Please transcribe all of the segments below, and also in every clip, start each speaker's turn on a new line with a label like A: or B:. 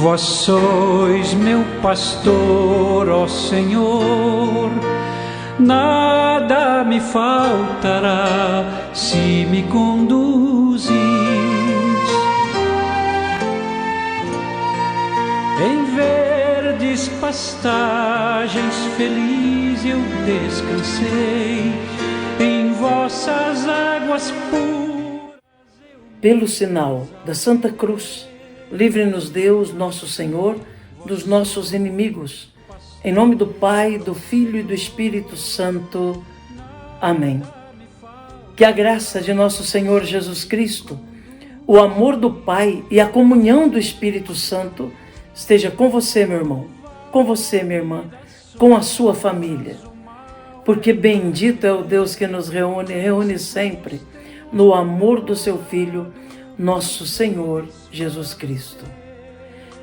A: Vós sois meu pastor, ó Senhor, nada me faltará se me conduzis. Em verdes pastagens feliz eu descansei, em vossas águas puras.
B: Pelo sinal da Santa Cruz, livre-nos Deus, nosso Senhor, dos nossos inimigos. Em nome do Pai, do Filho e do Espírito Santo. Amém. Que a graça de nosso Senhor Jesus Cristo, o amor do Pai e a comunhão do Espírito Santo esteja com você, meu irmão, com você, minha irmã, com a sua família. Porque bendito é o Deus que nos reúne sempre no amor do seu Filho, nosso Senhor Jesus Cristo.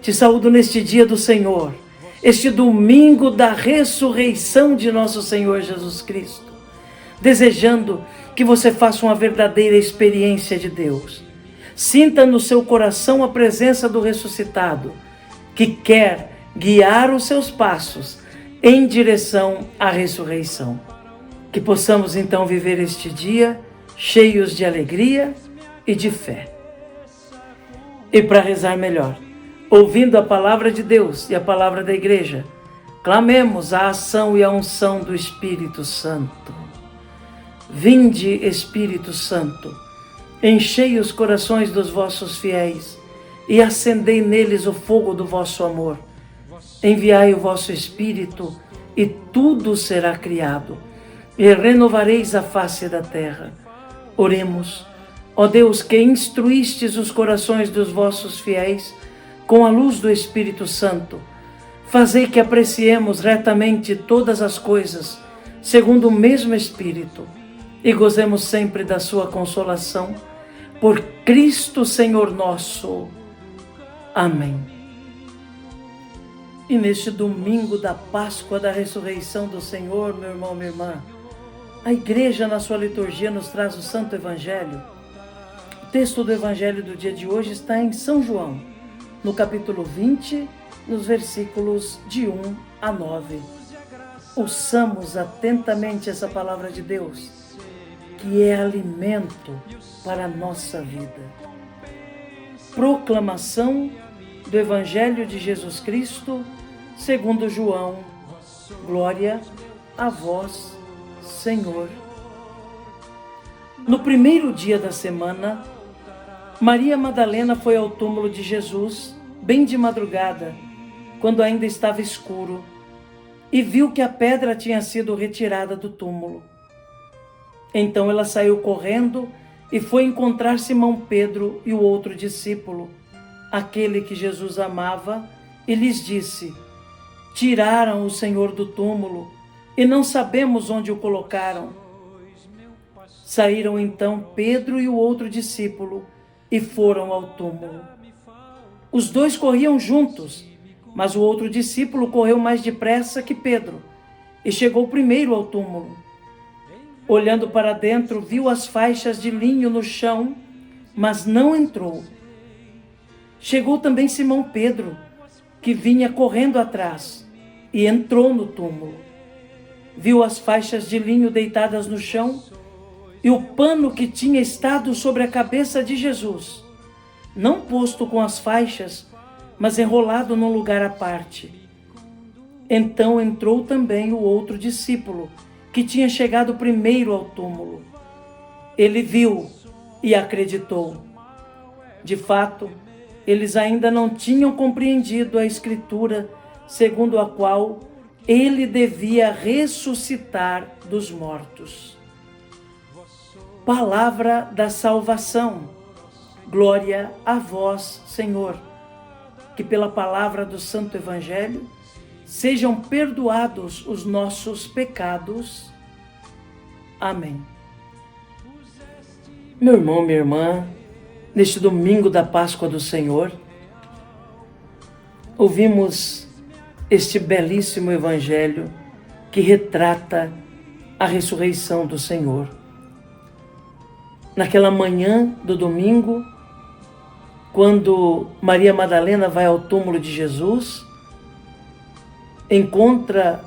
B: Te saúdo neste dia do Senhor, este domingo da ressurreição de nosso Senhor Jesus Cristo, desejando que você faça uma verdadeira experiência de Deus. Sinta no seu coração a presença do ressuscitado, que quer guiar os seus passos em direção à ressurreição. Que possamos então viver este dia cheios de alegria e de fé. E para rezar melhor, ouvindo a palavra de Deus e a palavra da igreja, clamemos a ação e a unção do Espírito Santo. Vinde, Espírito Santo, enchei os corações dos vossos fiéis e acendei neles o fogo do vosso amor. Enviai o vosso Espírito e tudo será criado, e renovareis a face da terra. Oremos. Ó Deus, que instruístes os corações dos vossos fiéis com a luz do Espírito Santo, fazei que apreciemos retamente todas as coisas, segundo o mesmo Espírito, e gozemos sempre da sua consolação. Por Cristo Senhor nosso. Amém. E neste domingo da Páscoa da ressurreição do Senhor, meu irmão, minha irmã, a igreja na sua liturgia nos traz o Santo Evangelho. O texto do Evangelho do dia de hoje está em São João, no capítulo 20, nos versículos de 1 a 9. Ouçamos atentamente essa palavra de Deus, que é alimento para a nossa vida. Proclamação do Evangelho de Jesus Cristo, segundo João. Glória a vós, Senhor. No primeiro dia da semana, Maria Madalena foi ao túmulo de Jesus, bem de madrugada, quando ainda estava escuro, e viu que a pedra tinha sido retirada do túmulo. Então ela saiu correndo e foi encontrar Simão Pedro e o outro discípulo, aquele que Jesus amava, e lhes disse: tiraram o Senhor do túmulo e não sabemos onde o colocaram. Saíram então Pedro e o outro discípulo e foram ao túmulo. Os dois corriam juntos, mas o outro discípulo correu mais depressa que Pedro e chegou primeiro ao túmulo. Olhando para dentro, viu as faixas de linho no chão, mas não entrou. Chegou também Simão Pedro, que vinha correndo atrás, e entrou no túmulo. Viu as faixas de linho deitadas no chão e o pano que tinha estado sobre a cabeça de Jesus, não posto com as faixas, mas enrolado num lugar à parte. Então entrou também o outro discípulo, que tinha chegado primeiro ao túmulo. Ele viu e acreditou. De fato, eles ainda não tinham compreendido a Escritura, segundo a qual ele devia ressuscitar dos mortos. Palavra da salvação. Glória a vós, Senhor. Que pela palavra do Santo Evangelho sejam perdoados os nossos pecados. Amém. Meu irmão, minha irmã, neste domingo da Páscoa do Senhor, ouvimos este belíssimo Evangelho que retrata a ressurreição do Senhor. Naquela manhã do domingo, quando Maria Madalena vai ao túmulo de Jesus, encontra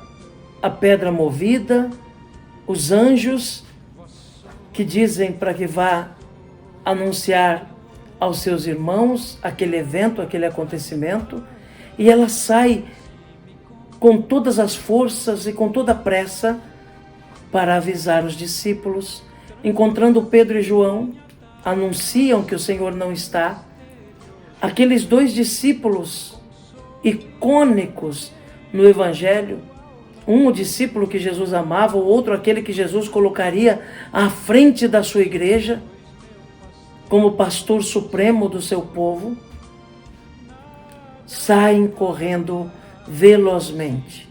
B: a pedra movida, os anjos que dizem para que vá anunciar aos seus irmãos aquele evento, aquele acontecimento, e ela sai com todas as forças e com toda a pressa para avisar os discípulos. Encontrando Pedro e João, anunciam que o Senhor não está. Aqueles dois discípulos icônicos no Evangelho, um o discípulo que Jesus amava, o outro aquele que Jesus colocaria à frente da sua igreja, como pastor supremo do seu povo, saem correndo velozmente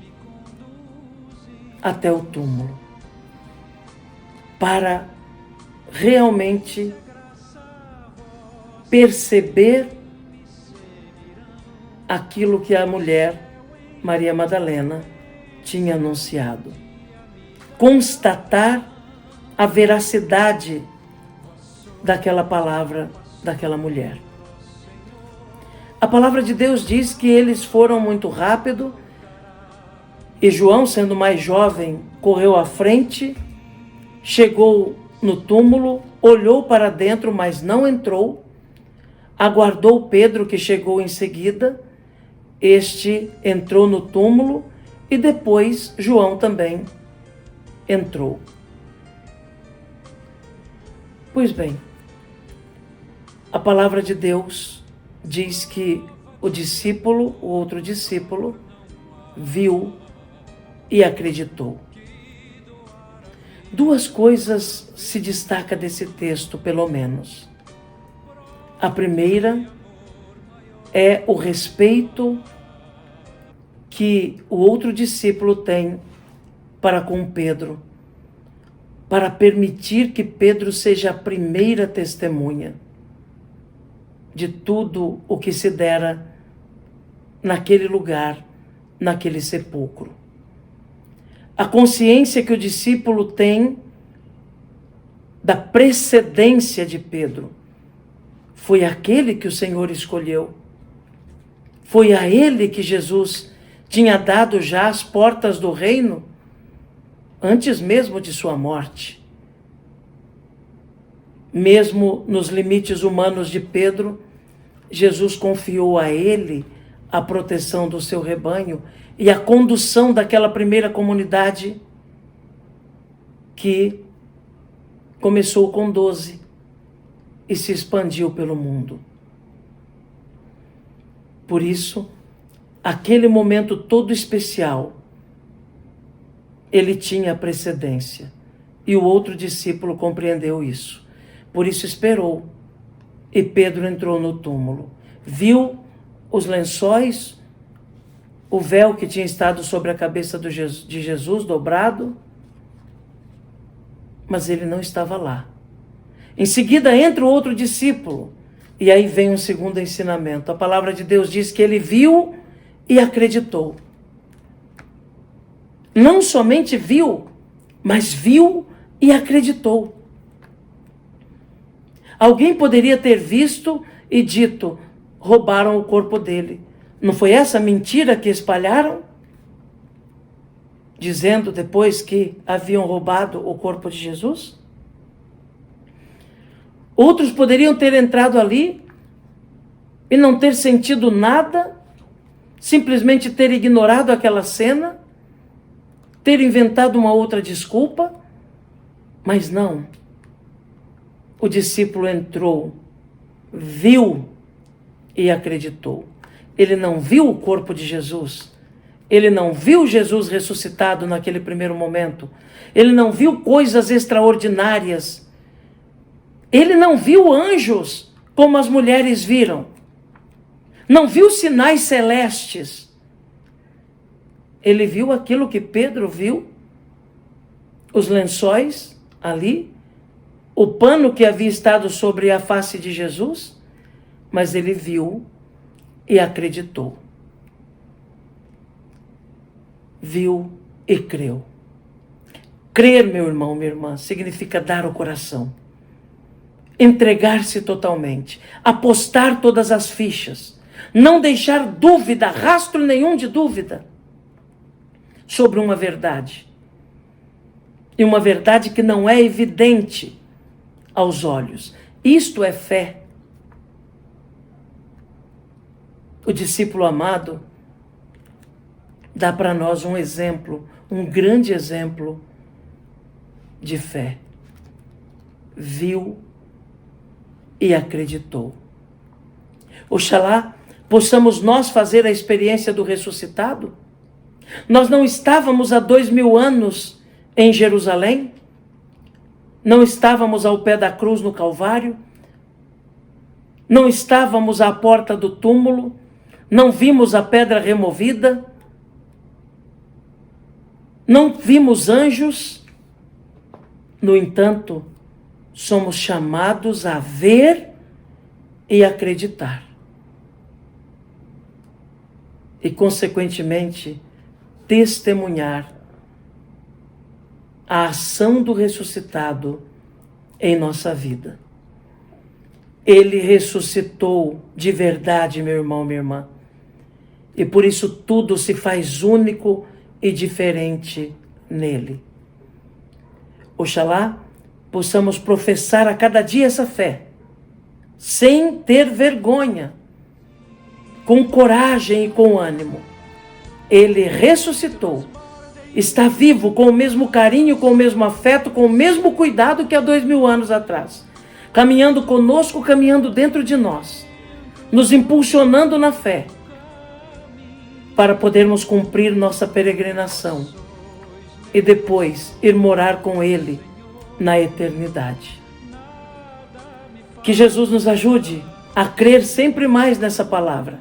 B: até o túmulo para realmente perceber aquilo que a mulher Maria Madalena tinha anunciado, constatar a veracidade daquela palavra daquela mulher. A palavra de Deus diz que eles foram muito rápido e João, sendo mais jovem, correu à frente, chegou no túmulo, olhou para dentro, mas não entrou, aguardou Pedro, que chegou em seguida. Este entrou no túmulo e depois João também entrou. Pois bem, a palavra de Deus diz que o outro discípulo, viu e acreditou. Duas coisas se destacam desse texto, pelo menos. A primeira é o respeito que o outro discípulo tem para com Pedro, para permitir que Pedro seja a primeira testemunha de tudo o que se dera naquele lugar, naquele sepulcro. A consciência que o discípulo tem da precedência de Pedro. Foi aquele que o Senhor escolheu. Foi a ele que Jesus tinha dado já as portas do reino, antes mesmo de sua morte. Mesmo nos limites humanos de Pedro, Jesus confiou a ele a proteção do seu rebanho e a condução daquela primeira comunidade que começou com 12 e se expandiu pelo mundo. Por isso, aquele momento todo especial, ele tinha precedência e o outro discípulo compreendeu isso. Por isso esperou e Pedro entrou no túmulo. Viu os lençóis, o véu que tinha estado sobre a cabeça de Jesus dobrado, mas ele não estava lá. Em seguida entra o outro discípulo e aí vem um segundo ensinamento. A palavra de Deus diz que ele viu e acreditou. Não somente viu, mas viu e acreditou. Alguém poderia ter visto e dito: roubaram o corpo dele. Não foi essa mentira que espalharam? Dizendo depois que haviam roubado o corpo de Jesus? Outros poderiam ter entrado ali e não ter sentido nada, simplesmente ter ignorado aquela cena, ter inventado uma outra desculpa, mas não. O discípulo entrou, viu e acreditou. Ele não viu o corpo de Jesus. Ele não viu Jesus ressuscitado naquele primeiro momento. Ele não viu coisas extraordinárias. Ele não viu anjos como as mulheres viram. Não viu sinais celestes. Ele viu aquilo que Pedro viu, os lençóis ali, o pano que havia estado sobre a face de Jesus, mas ele viu e acreditou. Viu e creu. Crer, meu irmão, minha irmã, significa dar o coração. entregar-se totalmente, apostar todas as fichas, não deixar dúvida, rastro nenhum de dúvida sobre uma verdade. E uma verdade que não é evidente aos olhos. Isto é fé. O discípulo amado dá para nós um exemplo, um grande exemplo de fé. Viu e acreditou. Oxalá possamos nós fazer a experiência do ressuscitado. Nós não estávamos há 2000 anos em Jerusalém? Não estávamos ao pé da cruz no Calvário? Não estávamos à porta do túmulo? Não vimos a pedra removida? Não vimos anjos? No entanto, somos chamados a ver e acreditar. E, consequentemente, testemunhar a ação do ressuscitado em nossa vida. Ele ressuscitou de verdade, meu irmão, minha irmã. E por isso tudo se faz único e diferente nele. Oxalá possamos professar a cada dia essa fé, sem ter vergonha, com coragem e com ânimo. Ele ressuscitou, está vivo com o mesmo carinho, com o mesmo afeto, com o mesmo cuidado que há 2000 anos atrás, caminhando conosco, caminhando dentro de nós, nos impulsionando na fé, para podermos cumprir nossa peregrinação e depois ir morar com Ele na eternidade. Que Jesus nos ajude a crer sempre mais nessa palavra.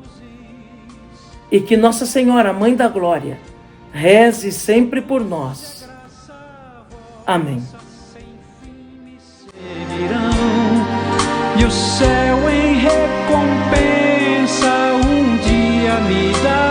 B: E que Nossa Senhora, Mãe da Glória, reze sempre por nós. Amém.
A: E o céu em recompensa um dia me dará.